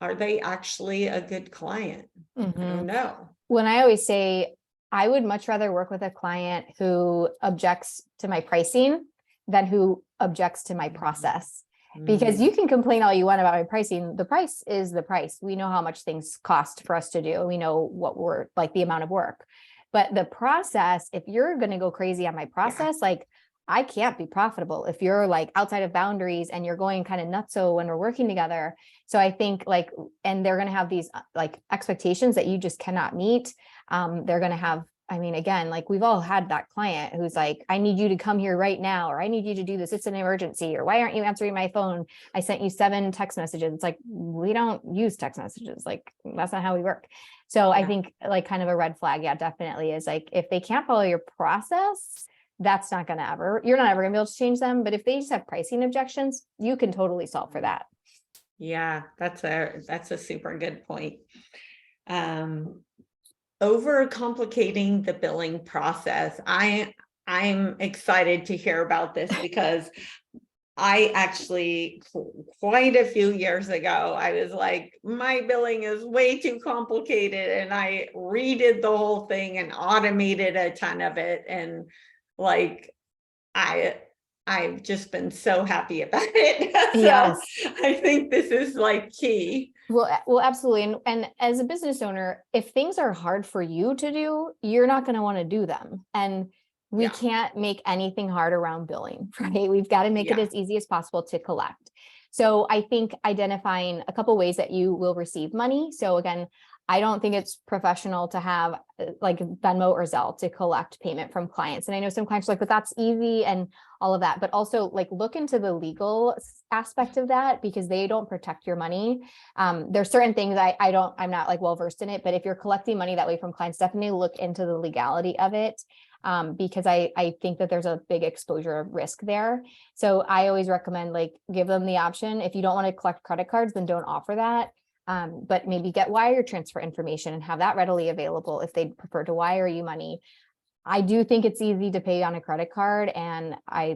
are they actually a good client?
Mm-hmm.
I don't know.
When I always say, I would much rather work with a client who objects to my pricing than who objects to my process. Because you can complain all you want about my pricing. The price is the price. We know how much things cost for us to do. We know what we're like, the amount of work. But the process, if you're going to go crazy on my process, like, I can't be profitable if you're like outside of boundaries and you're going kind of nutso when we're working together. So I think like, and they're going to have these like expectations that you just cannot meet. They're going to have, again, like we've all had that client who's like, I need you to come here right now, or I need you to do this. It's an emergency, or why aren't you answering my phone? I sent you 7 text messages. It's like, we don't use text messages. Like, that's not how we work. So I think like kind of a red flag. Yeah, definitely is like, if they can't follow your process, that's not going to you're not ever gonna be able to change them. But if they just have pricing objections, you can totally solve for that.
Yeah, that's a super good point. Overcomplicating the billing process. I'm excited to hear about this because I actually, quite a few years ago, I was like, my billing is way too complicated. And I redid the whole thing and automated a ton of it. And like, I've just been so happy about it. So
yes.
I think this is like key.
Well, absolutely. And as a business owner, if things are hard for you to do, you're not going to want to do them. And we can't make anything hard around billing, right? We've got to make it as easy as possible to collect. So I think identifying a couple ways that you will receive money. So again, I don't think it's professional to have like Venmo or Zelle to collect payment from clients. And I know some clients are like, but that's easy and all of that, but also like look into the legal aspect of that because they don't protect your money. There's certain things I'm not like well-versed in it, but if you're collecting money that way from clients, definitely look into the legality of it. Because I think that there's a big exposure risk there. So I always recommend like give them the option. If you don't want to collect credit cards, then don't offer that. But maybe get wire transfer information and have that readily available if they prefer to wire you money. I do think it's easy to pay on a credit card. And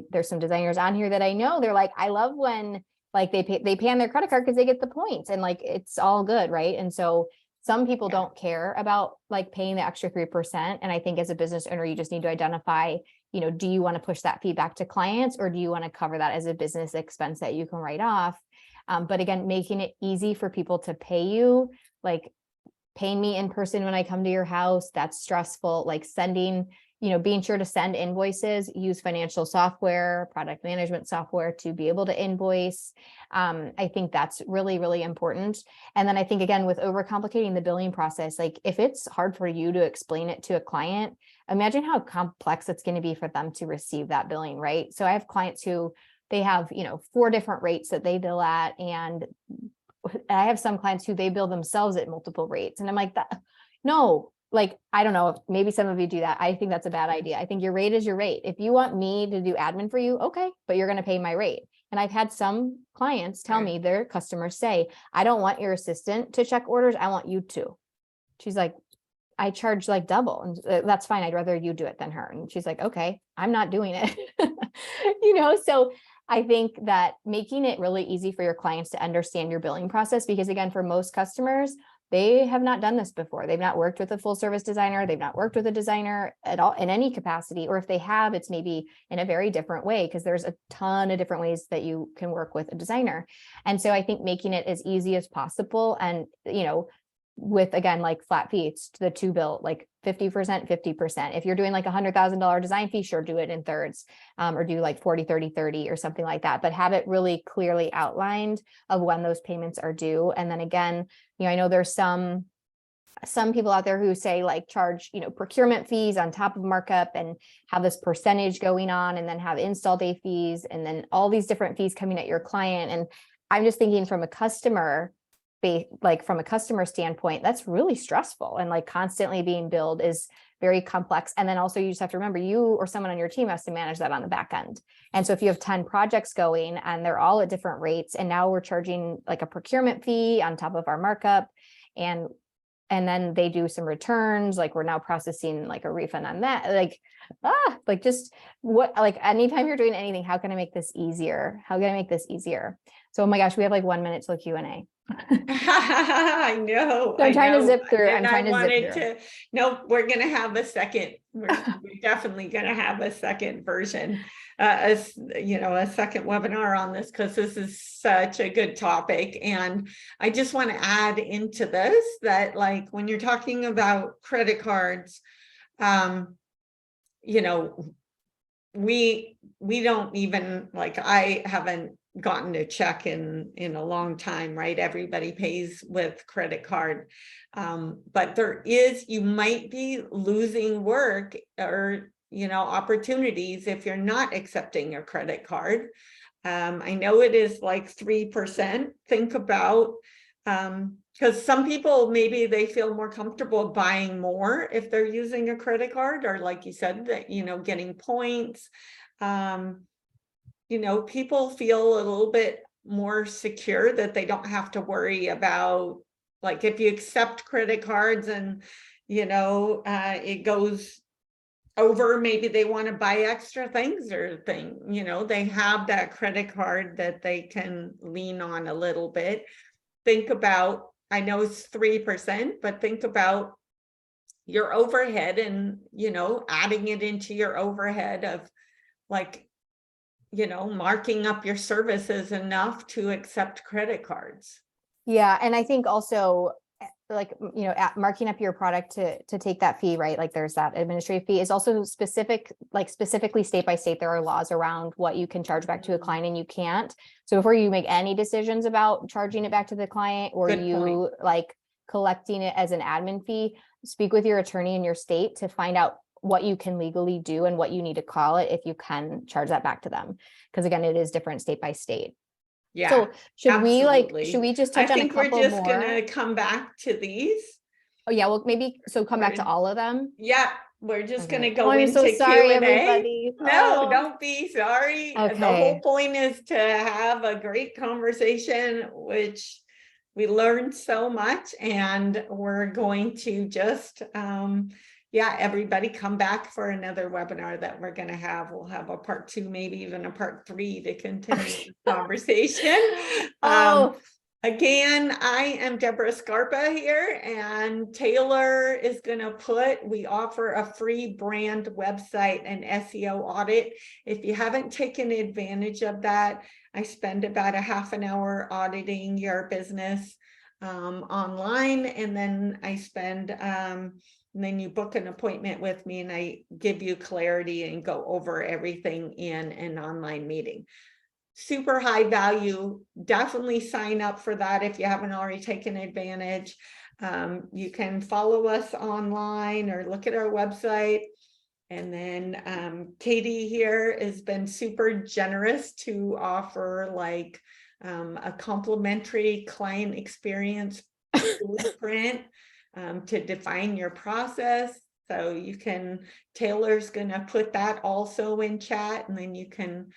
there's some designers on here that I know, they're like, I love when like they pay on their credit card because they get the points and like, it's all good. Right. And so some people don't care about like paying the extra 3%. And I think as a business owner, you just need to identify, do you want to push that feedback to clients or do you want to cover that as a business expense that you can write off? But again, making it easy for people to pay you, like paying me in person when I come to your house, that's stressful, like sending, being sure to send invoices, use financial software, product management software to be able to invoice. I think that's really, really important. And then I think, again, with overcomplicating the billing process, like if it's hard for you to explain it to a client, imagine how complex it's going to be for them to receive that billing, right? So I have clients who they have, 4 different rates that they bill at. And I have some clients who they bill themselves at multiple rates. And I'm like, no, like, I don't know, maybe some of you do that. I think that's a bad idea. I think your rate is your rate. If you want me to do admin for you, okay, but you're going to pay my rate. And I've had some clients tell me, their customers say, I don't want your assistant to check orders. I want you to. She's like, I charge like double, and that's fine. I'd rather you do it than her. And she's like, okay, I'm not doing it. So I think that making it really easy for your clients to understand your billing process, because again, for most customers, they have not done this before. They've not worked with a full service designer. They've not worked with a designer at all in any capacity. Or if they have, it's maybe in a very different way, because there's a ton of different ways that you can work with a designer. And so I think making it as easy as possible, and, with, again, like flat fee, it's the two bill, like 50%, 50%. If you're doing like $100,000 design fee, sure, do it in thirds, or do like 40, 30, 30 or something like that, but have it really clearly outlined of when those payments are due. And then again, I know there's some people out there who say like charge, procurement fees on top of markup and have this percentage going on, and then have install day fees, and then all these different fees coming at your client. And I'm just thinking from a customer standpoint, that's really stressful, and like constantly being billed is very complex. And then also you just have to remember, you or someone on your team has to manage that on the back end. And so if you have 10 projects going and they're all at different rates, and now we're charging like a procurement fee on top of our markup, and then they do some returns, like we're now processing like a refund on that, just what, like anytime you're doing anything, how can I make this easier? So, oh my gosh, we have like 1 minute till Q&A.
I know.
So I'm trying to zip through.
No, we're going to have a second. We're definitely going to have a second version, a second webinar on this, because this is such a good topic. And I just want to add into this that, like, when you're talking about credit cards, we don't even, like, I haven't gotten a check in a long time, right? Everybody pays with credit card. But you might be losing work or, opportunities if you're not accepting a credit card. I know it is like 3%. Think about, because some people, maybe they feel more comfortable buying more if they're using a credit card, or like you said, that, getting points. People feel a little bit more secure that they don't have to worry about, like, if you accept credit cards and, it goes over, maybe they want to buy extra things they have that credit card that they can lean on a little bit. Think about, I know it's 3%, but think about your overhead and, adding it into your overhead of, like, marking up your services enough to accept credit cards.
Yeah. And I think also, like, marking up your product to take that fee, right? Like there's that administrative fee is also specifically state by state. There are laws around what you can charge back to a client and you can't. So before you make any decisions about charging it back to the client, or like collecting it as an admin fee, speak with your attorney in your state to find out what you can legally do and what you need to call it if you can charge that back to them. Because again, it is different state by state.
Yeah.
So should we just touch on a couple more? I think
we're just going to come back to these.
Oh yeah. Well, maybe, so come back to all of them.
Yeah. We're just going to go into
so sorry,
Q&A.
everybody.
No, don't be sorry. Okay. The whole point is to have a great conversation, which we learned so much, and we're going to just, everybody come back for another webinar that we're going to have. We'll have a part 2, maybe even a part 3 to continue the conversation. Again, I am Debra Scarpa here, and Taylor is going to we offer a free brand website and SEO audit. If you haven't taken advantage of that, I spend about a half an hour auditing your business online, and then and then you book an appointment with me and I give you clarity and go over everything in an online meeting. Super high value. Definitely sign up for that if you haven't already taken advantage. You can follow us online or look at our website. And then Katie here has been super generous to offer like a complimentary client experience blueprint. to define your process. So you can, Taylor's gonna put that also in chat, and then you can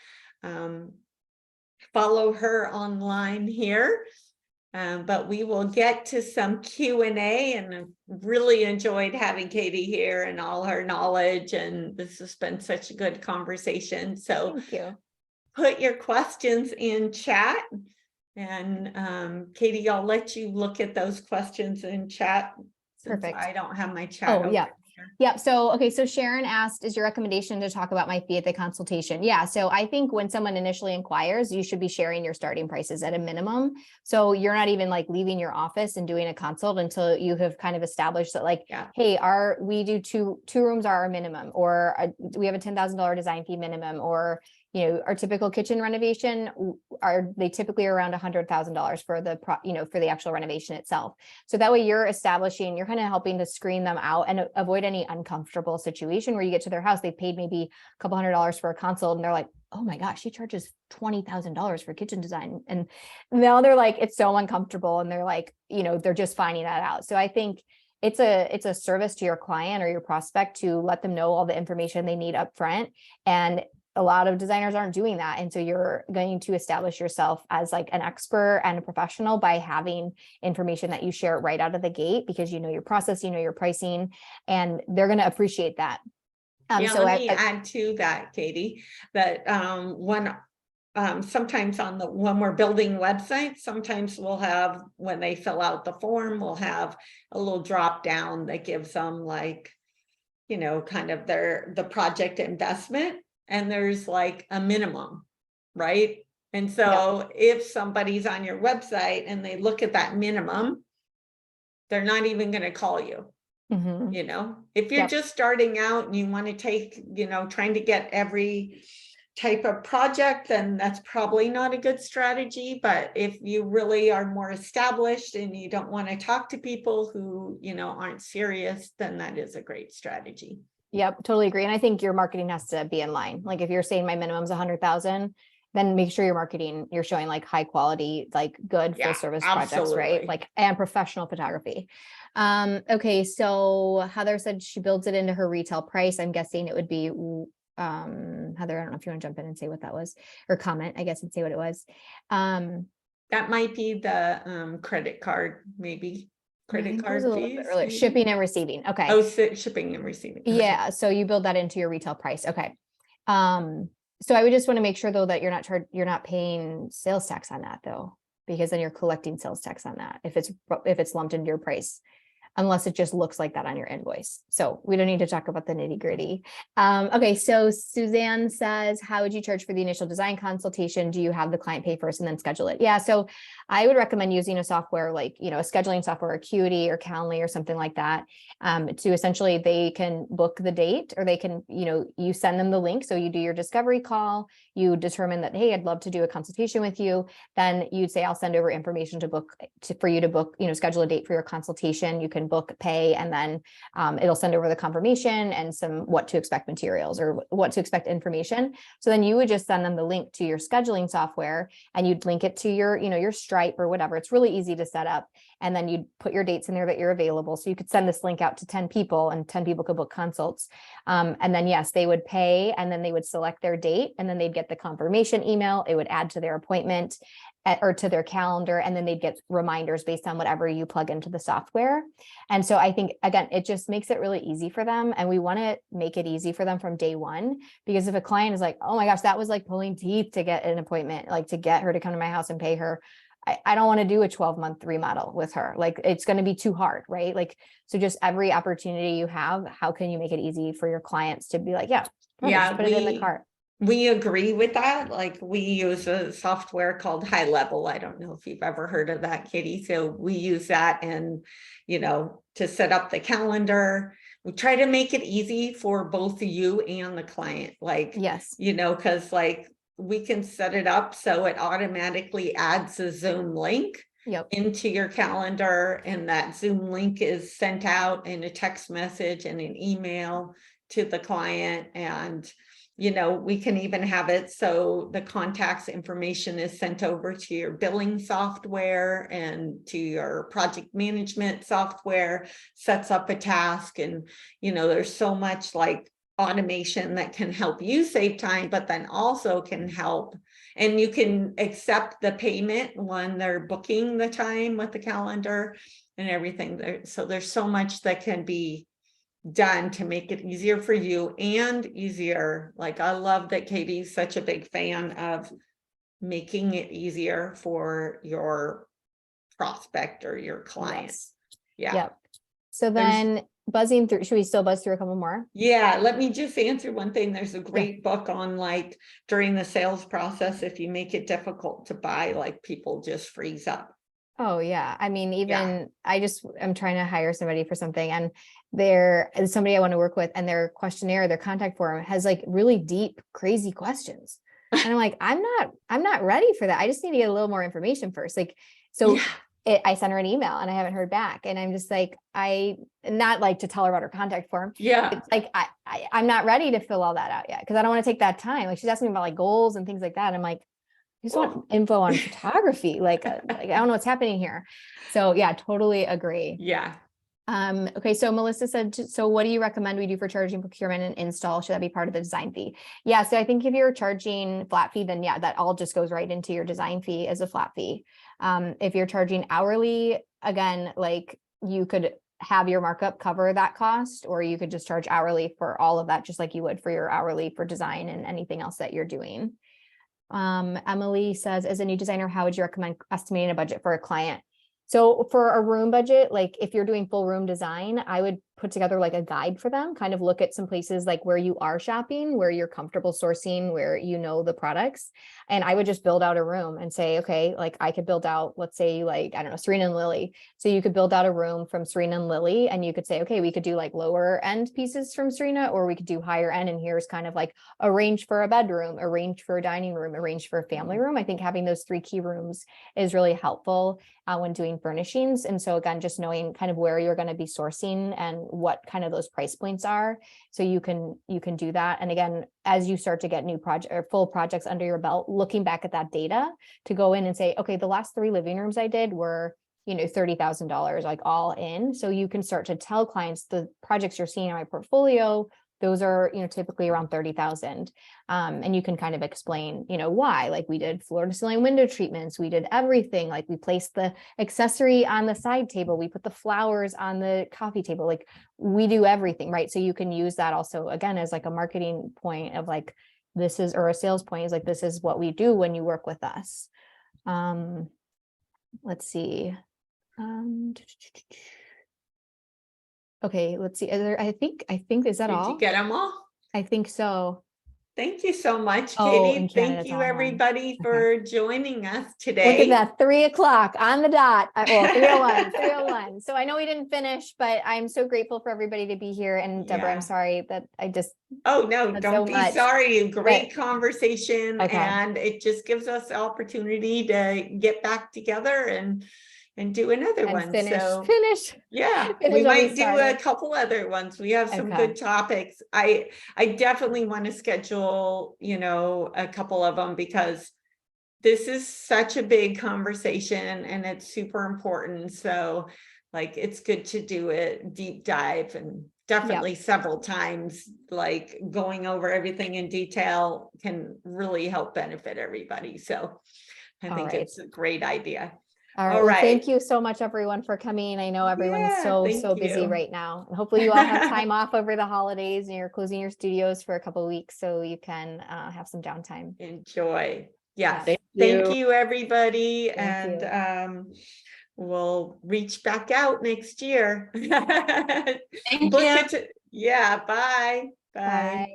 follow her online here. But we will get to some Q&A, and I've really enjoyed having Katie here and all her knowledge, and this has been such a good conversation. So
Thank you.
Put your questions in chat, and Katie, I'll let you look at those questions in chat since
Perfect.
I don't have my chat.
Oh, yeah. Yep. So, okay. So Sharon asked, is your recommendation to talk about my fee at the consultation? Yeah. So I think when someone initially inquires, you should be sharing your starting prices at a minimum. So you're not even like leaving your office and doing a consult until you have kind of established that like, hey, we do two rooms are our minimum, or we have a $10,000 design fee minimum, or our typical kitchen renovation they typically around $100,000 for the for the actual renovation itself. So that way you're kind of helping to screen them out and avoid any uncomfortable situation where you get to their house, they paid maybe a couple $100 for a consult, and they're like, oh my gosh, she charges $20,000 for kitchen design. And now they're like, it's so uncomfortable. And they're like, they're just finding that out. So I think it's a service to your client or your prospect to let them know all the information they need up front. And a lot of designers aren't doing that. And so you're going to establish yourself as like an expert and a professional by having information that you share right out of the gate, because your process, your pricing, and they're going to appreciate that.
So let me add to that, Katie, that sometimes when we're building websites, sometimes we'll have, when they fill out the form, we'll have a little drop down that gives them like, kind of the project investment. And there's like a minimum, right? And so if somebody's on your website and they look at that minimum, they're not even going to call you. If you're just starting out and you want to take, trying to get every type of project, then that's probably not a good strategy. But if you really are more established and you don't want to talk to people who, aren't serious, then that is a great strategy.
Yep, totally agree. And I think your marketing has to be in line. Like if you're saying my minimum is 100,000, then make sure your marketing, you're showing like high quality, like good full service projects, right? Like, and professional photography. Okay. So Heather said she builds it into her retail price. I'm guessing it would be, Heather, I don't know if you want to jump in and say what that was, or comment, I guess, and say what it was.
That might be the credit card, maybe. Credit card fees,
shipping and receiving. Okay.
Oh, shipping and receiving. Okay.
Yeah. So you build that into your retail price. Okay. So I would just want to make sure though that you're not paying sales tax on that though, because then you're collecting sales tax on that if it's lumped into your price, unless it just looks like that on your invoice. So we don't need to talk about the nitty gritty. Okay. So Suzanne says, how would you charge for the initial design consultation? Do you have the client pay first and then schedule it? Yeah. So I would recommend using a software like, a scheduling software, Acuity or Calendly or something like that, to essentially, they can book the date, or they can, you send them the link. So you do your discovery call, you determine that, hey, I'd love to do a consultation with you. Then you'd say, I'll send over information for you to book, schedule a date for your consultation. You can book, pay, and then it'll send over the confirmation and some what to expect materials or what to expect information. So then you would just send them the link to your scheduling software, and you'd link it to your, your Stripe or whatever. It's really easy to set up. And then you'd put your dates in there that you're available. So you could send this link out to 10 people, and 10 people could book consults. And then yes, they would pay, and then they would select their date, and then they'd get the confirmation email. It would add to their appointment or to their calendar, and then they'd get reminders based on whatever you plug into the software. And so I think, again, it just makes it really easy for them. And we want to make it easy for them from day one, because if a client is like, oh my gosh, that was like pulling teeth to get an appointment, like to get her to come to my house and pay her, I don't want to do a 12-month remodel with her. Like, it's going to be too hard, right? Like, so just every opportunity you have, how can you make it easy for your clients to be like, yeah, put it in the cart.
We agree with that. Like, we use a software called High Level. I don't know if you've ever heard of that, Katie. So we use that, and, to set up the calendar. We try to make it easy for both you and the client. Like,
yes,
because like, we can set it up so it automatically adds a Zoom link into your calendar, and that Zoom link is sent out in a text message and an email to the client. And you know, we can even have it so the contacts information is sent over to your billing software and to your project management software, sets up a task. And, you know, there's so much like automation that can help you save time, but then also can help. And you can accept the payment when they're booking the time with the calendar and everything there. So there's so much that can be done to make it easier for you and easier. Like, I love that Katie's such a big fan of making it easier for your prospect or your client.
Yes.
Yeah.
Yep. So then buzzing through, should we still buzz through a couple more?
Yeah, let me just answer one thing. There's a great book on like during the sales process, if you make it difficult to buy, like people just freeze up.
Oh yeah. I mean, even I'm trying to hire somebody for something, and there's somebody I want to work with, and their questionnaire, their contact form has like really deep, crazy questions. And I'm like, I'm not ready for that. I just need to get a little more information first. Like, so I sent her an email and I haven't heard back. And I'm just like, not like to tell her about her contact form.
Yeah.
It's like, I'm not ready to fill all that out yet, because I don't want to take that time. Like, she's asking me about like goals and things like that. I'm like, I just want info on photography. Like I don't know what's happening here. So yeah, totally agree.
Yeah.
Okay. So Melissa said, so what do you recommend we do for charging procurement and install? Should that be part of the design fee? Yeah. So I think if you're charging flat fee, then yeah, that all just goes right into your design fee as a flat fee. If you're charging hourly, again, like you could have your markup cover that cost, or you could just charge hourly for all of that, just like you would for your hourly for design and anything else that you're doing. Emily says, as a new designer, how would you recommend estimating a budget for a client? So for a room budget, like if you're doing full room design, I would put together like a guide for them, kind of look at some places like where you are shopping, where you're comfortable sourcing, where you know the products. And I would just build out a room and say, okay, like I could build out, let's say like, I don't know, Serena and Lily. So you could build out a room from Serena and Lily, and you could say, okay, we could do like lower end pieces from Serena, or we could do higher end. And here's kind of like a range for a bedroom, a range for a dining room, a range for a family room. I think having those 3 key rooms is really helpful when doing furnishings. And so again, just knowing kind of where you're going to be sourcing and what kind of those price points are, so you can do that. And again, as you start to get new project or full projects under your belt, looking back at that data to go in and say, okay, the last 3 living rooms I did were, you know, $30,000, like all in. So you can start to tell clients the projects you're seeing in my portfolio, those are, you know, typically around 30,000. And you can kind of explain, you know, why, like we did floor to ceiling window treatments. We did everything. Like we placed the accessory on the side table. We put the flowers on the coffee table. Like we do everything, right? So you can use that also, again, as like a marketing point of like, this is, or a sales point is like, this is what we do when you work with us. Let's see. Okay, let's see. I think is that all?
Did you get them all?
I think so.
Thank you so much,
Oh,
Katie. Thank you, everybody, for joining us today.
Look at that, 3 o'clock on the dot. Well, 3:01, 3:01. So I know we didn't finish, but I'm so grateful for everybody to be here. And Debra, I'm sorry that I just.
Oh, no, don't be sorry. Great conversation. And it just gives us the opportunity to get back together and do another one.
Finish.
Yeah, we might do a couple other ones. We have some good topics. I definitely want to schedule, you know, a couple of them, because this is such a big conversation and it's super important. So like, it's good to do a deep dive, and definitely several times, like going over everything in detail can really help benefit everybody. So I think it's a great idea.
All right. Well, thank you so much, everyone, for coming. I know everyone's so busy right now. And hopefully you all have time off over the holidays and you're closing your studios for a couple of weeks so you can have some downtime.
Enjoy. Yeah. Thank you, everybody. We'll reach back out next year.
Thank you.
Yeah. Bye. Bye.